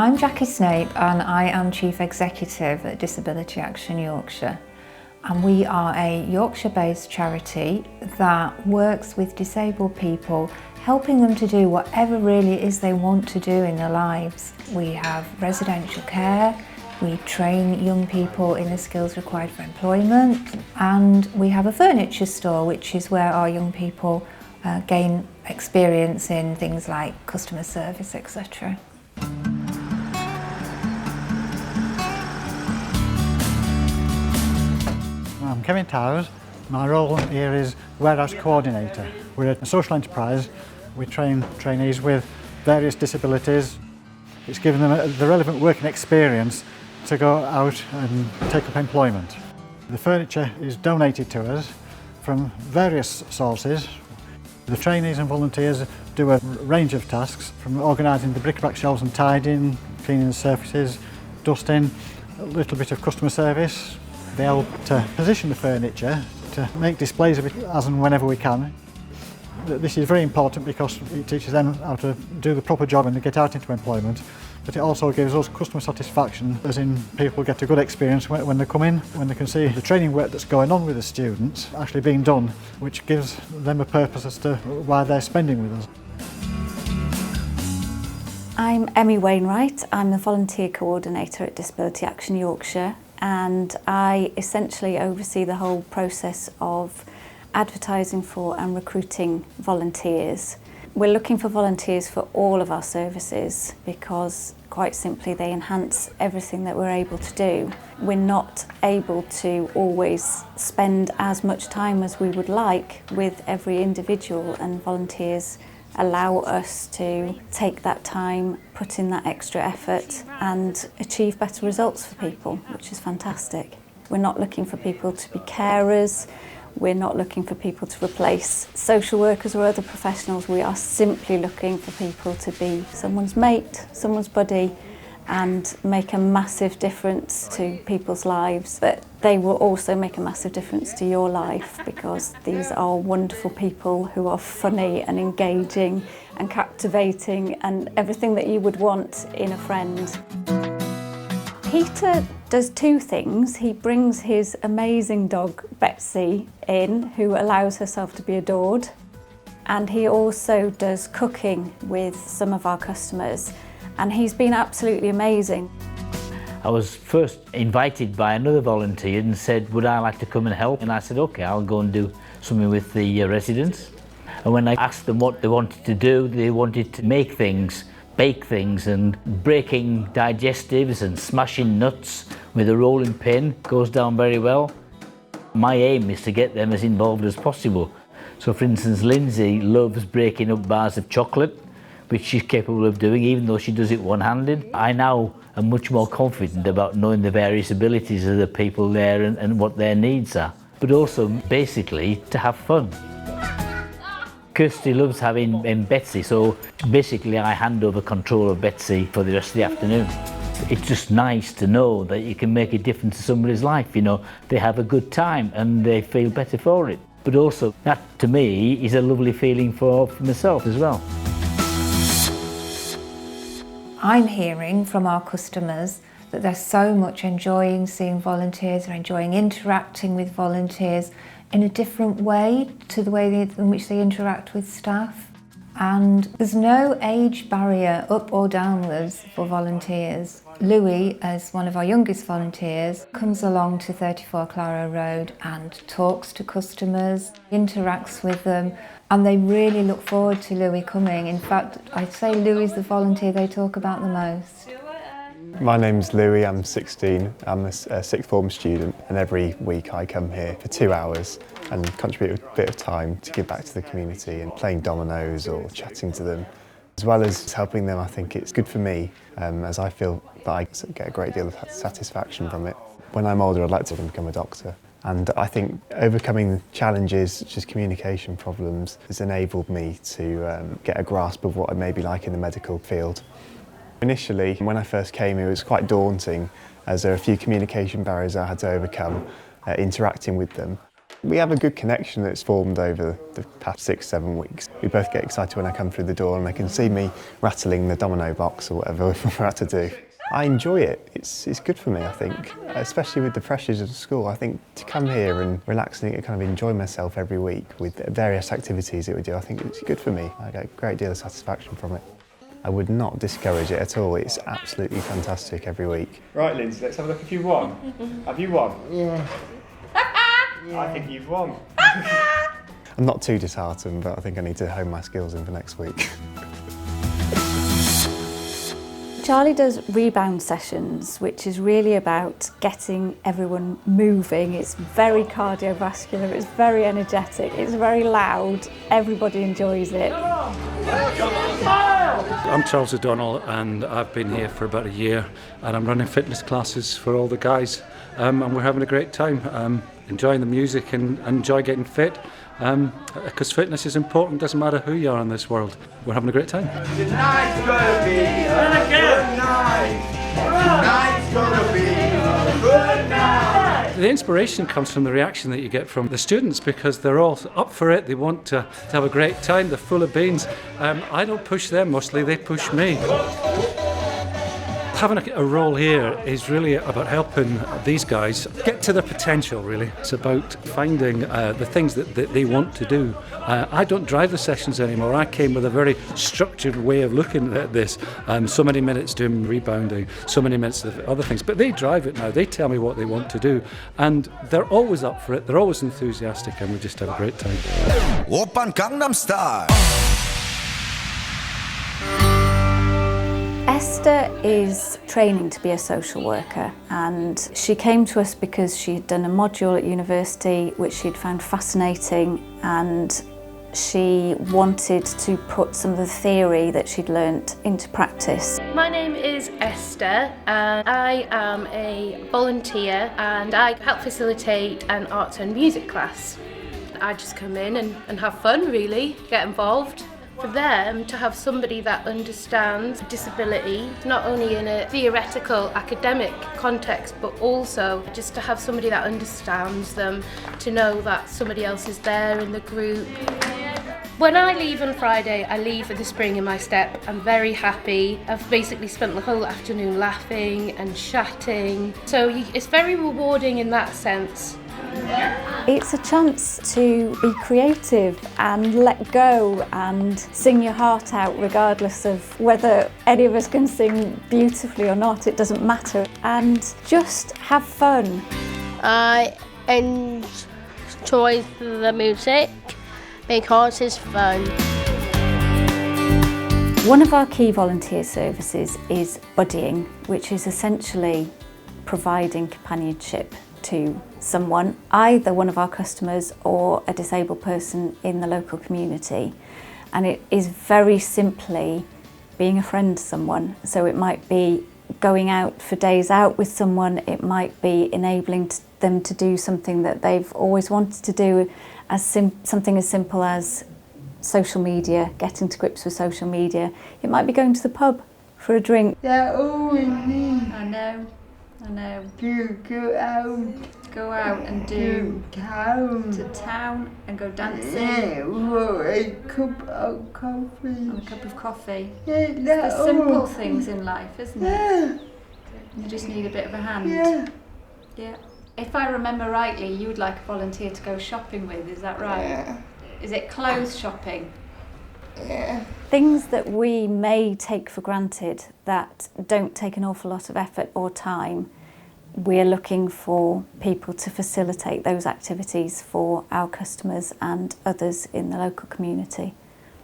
I'm Jackie Snape and I am Chief Executive at Disability Action Yorkshire. And we are a Yorkshire-based charity that works with disabled people, helping them to do whatever really it is they want to do in their lives. We have residential care, we train young people in the skills required for employment, and we have a furniture store, which is where our young people gain experience in things like customer service, etc. I'm Kevin Towers. My role here is warehouse coordinator. We're a social enterprise. We train trainees with various disabilities. It's given them the relevant working experience to go out and take up employment. The furniture is donated to us from various sources. The trainees and volunteers do a range of tasks, from organising the bric-a-brac shelves and tidying, cleaning the surfaces, dusting, a little bit of customer service. They help to position the furniture, to make displays of it as and whenever we can. This is very important because it teaches them how to do the proper job when they get out into employment, but it also gives us customer satisfaction, as in people get a good experience when they come in, when they can see the training work that's going on with the students actually being done, which gives them a purpose as to why they're spending with us. I'm Emmy Wainwright. I'm the volunteer coordinator at Disability Action Yorkshire, and I essentially oversee the whole process of advertising for and recruiting volunteers. We're looking for volunteers for all of our services because, quite simply, they enhance everything that we're able to do. We're not able to always spend as much time as we would like with every individual, and volunteers allow us to take that time, put in that extra effort and achieve better results for people, which is fantastic. We're not looking for people to be carers, we're not looking for people to replace social workers or other professionals. We are simply looking for people to be someone's mate, someone's buddy, and make a massive difference to people's lives. But they will also make a massive difference to your life, because these are wonderful people who are funny and engaging and captivating and everything that you would want in a friend. Peter does two things. He brings his amazing dog Betsy in, who allows herself to be adored, and he also does cooking with some of our customers, and he's been absolutely amazing. I was first invited by another volunteer and said, would I like to come and help? And I said, okay, I'll go and do something with the residents. And when I asked them what they wanted to do, they wanted to make things, bake things, and breaking digestives and smashing nuts with a rolling pin goes down very well. My aim is to get them as involved as possible. So for instance, Lindsay loves breaking up bars of chocolate, which she's capable of doing, even though she does it one-handed. I now am much more confident about knowing the various abilities of the people there and what their needs are, but also basically to have fun. Kirsty loves having Betsy, so basically I hand over control of Betsy for the rest of the afternoon. It's just nice to know that you can make a difference to somebody's life, you know. They have a good time and they feel better for it. But also, that to me is a lovely feeling for myself as well. I'm hearing from our customers that they're so much enjoying seeing volunteers, they're enjoying interacting with volunteers in a different way to the way in which they interact with staff. And there's no age barrier up or downwards for volunteers. Louis, as one of our youngest volunteers, comes along to 34 Clara Road and talks to customers, interacts with them, and they really look forward to Louis coming. In fact, I'd say Louis is the volunteer they talk about the most. My name's Louis, I'm 16, I'm a sixth form student, and every week I come here for 2 hours and contribute a bit of time to give back to the community and playing dominoes or chatting to them. As well as helping them, I think it's good for me, as I feel that I get a great deal of satisfaction from it. When I'm older, I'd like to become a doctor. And I think overcoming challenges such as communication problems has enabled me to get a grasp of what I may be like in the medical field. Initially, when I first came here, it was quite daunting, as there are a few communication barriers I had to overcome interacting with them. We have a good connection that's formed over the past 6-7 weeks. We both get excited when I come through the door and they can see me rattling the domino box or whatever we're about to do. I enjoy it. It's good for me, I think, especially with the pressures of school. I think to come here and relax and kind of enjoy myself every week with various activities that we do, I think it's good for me. I get a great deal of satisfaction from it. I would not discourage it at all. It's absolutely fantastic every week. Right, Lindsay, let's have a look if you've won. Have you won? Yeah. I think you've won. I'm not too disheartened, but I think I need to hone my skills in for next week. Charlie does rebound sessions, which is really about getting everyone moving. It's very cardiovascular, it's very energetic, it's very loud, everybody enjoys it. I'm Charles O'Donnell and I've been here for about a year and I'm running fitness classes for all the guys and we're having a great time, enjoying the music and enjoy getting fit. Because fitness is important, doesn't matter who you are in this world. We're having a great time. Tonight's gonna be a good night. Tonight's gonna be a good night. The inspiration comes from the reaction that you get from the students because they're all up for it, they want to have a great time, they're full of beans. I don't push them mostly, they push me. Having a role here is really about helping these guys get to their potential, really. It's about finding the things that they want to do. I don't drive the sessions anymore. I came with a very structured way of looking at this. So many minutes doing rebounding, so many minutes of other things. But they drive it now. They tell me what they want to do. And they're always up for it. They're always enthusiastic and we just have a great time. Oppan Gangnam Style. Esther is training to be a social worker and she came to us because she had done a module at university which she'd found fascinating and she wanted to put some of the theory that she'd learnt into practice. My name is Esther and I am a volunteer and I help facilitate an arts and music class. I just come in and have fun really, get involved. For them to have somebody that understands disability, not only in a theoretical academic context, but also just to have somebody that understands them, to know that somebody else is there in the group. When I leave on Friday, I leave with a spring in my step. I'm very happy. I've basically spent the whole afternoon laughing and chatting. So it's very rewarding in that sense. It's a chance to be creative and let go and sing your heart out regardless of whether any of us can sing beautifully or not, it doesn't matter. And just have fun. I enjoy the music because it's fun. One of our key volunteer services is buddying, which is essentially providing companionship to someone, either one of our customers or a disabled person in the local community. And it is very simply being a friend to someone. So it might be going out for days out with someone, it might be enabling them to do something that they've always wanted to do, as something as simple as social media, getting to grips with social media. It might be going to the pub for a drink. They're all we need. I know. To go out and do town. to town and go dancing. Yeah, or a cup of coffee. And a cup of coffee. Yeah, It's the simple things in life, isn't it? Yeah. You just need a bit of a hand. Yeah. Yeah. If I remember rightly, you would like a volunteer to go shopping with, is that right? Yeah. Is it clothes shopping? Yeah. Things that we may take for granted that don't take an awful lot of effort or time, we're looking for people to facilitate those activities for our customers and others in the local community.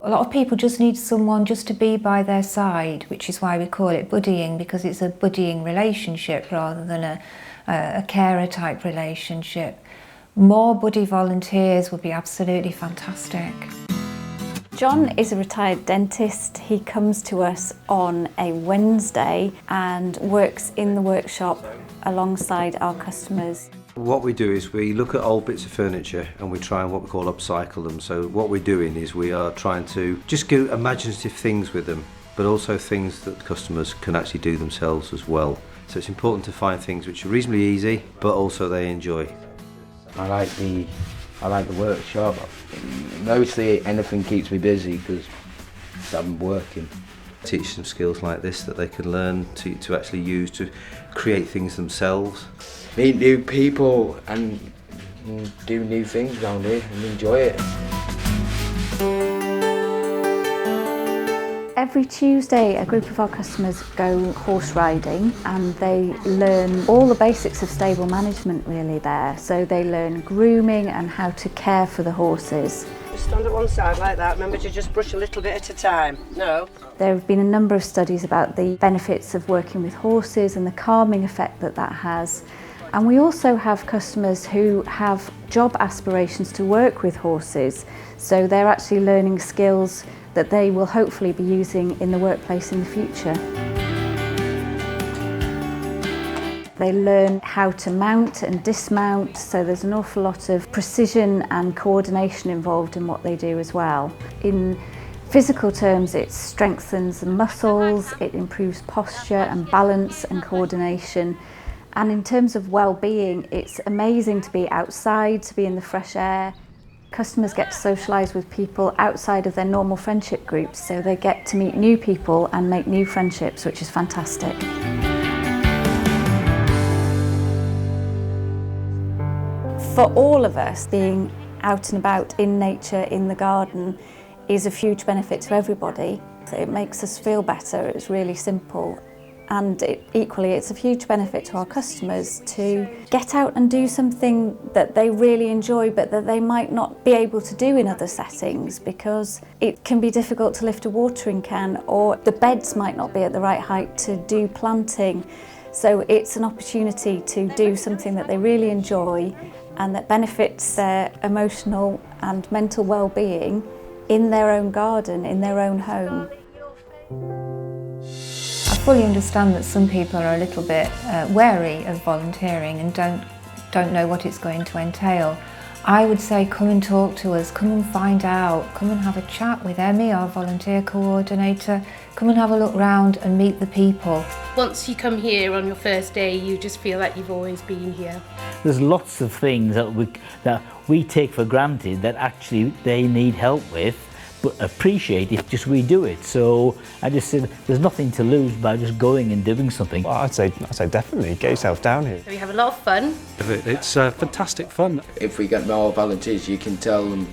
A lot of people just need someone just to be by their side, which is why we call it buddying, because it's a buddying relationship rather than a carer type relationship. More buddy volunteers would be absolutely fantastic. John is a retired dentist. He comes to us on a Wednesday and works in the workshop alongside our customers. What we do is we look at old bits of furniture and we try and what we call upcycle them. So what we're doing is we are trying to just do imaginative things with them, but also things that customers can actually do themselves as well. So it's important to find things which are reasonably easy, but also they enjoy. I like the I like the workshop. Mostly anything keeps me busy because I'm working. Teach them skills like this that they can learn to actually use to create things themselves. Meet new people and do new things around here and enjoy it. Every Tuesday, a group of our customers go horse riding and they learn all the basics of stable management really there. So they learn grooming and how to care for the horses. Just stand at one side like that. Remember to just brush a little bit at a time. No. There have been a number of studies about the benefits of working with horses and the calming effect that that has. And we also have customers who have job aspirations to work with horses. So they're actually learning skills that they will hopefully be using in the workplace in the future. They learn how to mount and dismount, so there's an awful lot of precision and coordination involved in what they do as well. In physical terms, it strengthens the muscles, it improves posture and balance and coordination. And in terms of well-being, it's amazing to be outside, to be in the fresh air. Customers get to socialise with people outside of their normal friendship groups, so they get to meet new people and make new friendships, which is fantastic. For all of us, being out and about in nature, in the garden, is a huge benefit to everybody. It makes us feel better, it's really simple. And equally, it's a huge benefit to our customers to get out and do something that they really enjoy but that they might not be able to do in other settings, because it can be difficult to lift a watering can, or the beds might not be at the right height to do planting. So it's an opportunity to do something that they really enjoy and that benefits their emotional and mental well-being in their own garden, in their own home. I fully understand that some people are a little bit wary of volunteering and don't know what it's going to entail. I would say come and talk to us, come and find out, come and have a chat with Emmy, our volunteer coordinator, come and have a look round and meet the people. Once you come here on your first day, you just feel like you've always been here. There's lots of things that we take for granted that actually they need help with, but appreciate if just we do it. So I just said there's nothing to lose by just going and doing something. Well, I'd say definitely get yourself down here. So we have a lot of fun. It's fantastic fun. If we get more volunteers, you can tell them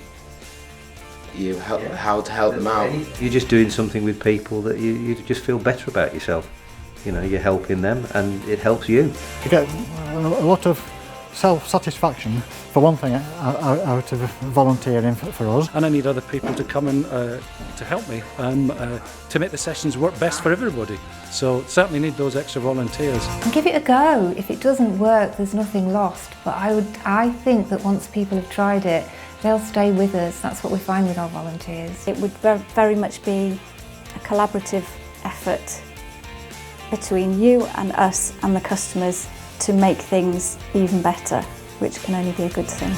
how to help them out. You're just doing something with people that you just feel better about yourself. You know, you're helping them and it helps you. You get a lot of self-satisfaction, for one thing, out of volunteering for us. And I need other people to come and to help me to make the sessions work best for everybody. So certainly need those extra volunteers. And give it a go. If it doesn't work, there's nothing lost. But I think that once people have tried it, they'll stay with us. That's what we find with our volunteers. It would very much be a collaborative effort between you and us and the customers to make things even better, which can only be a good thing.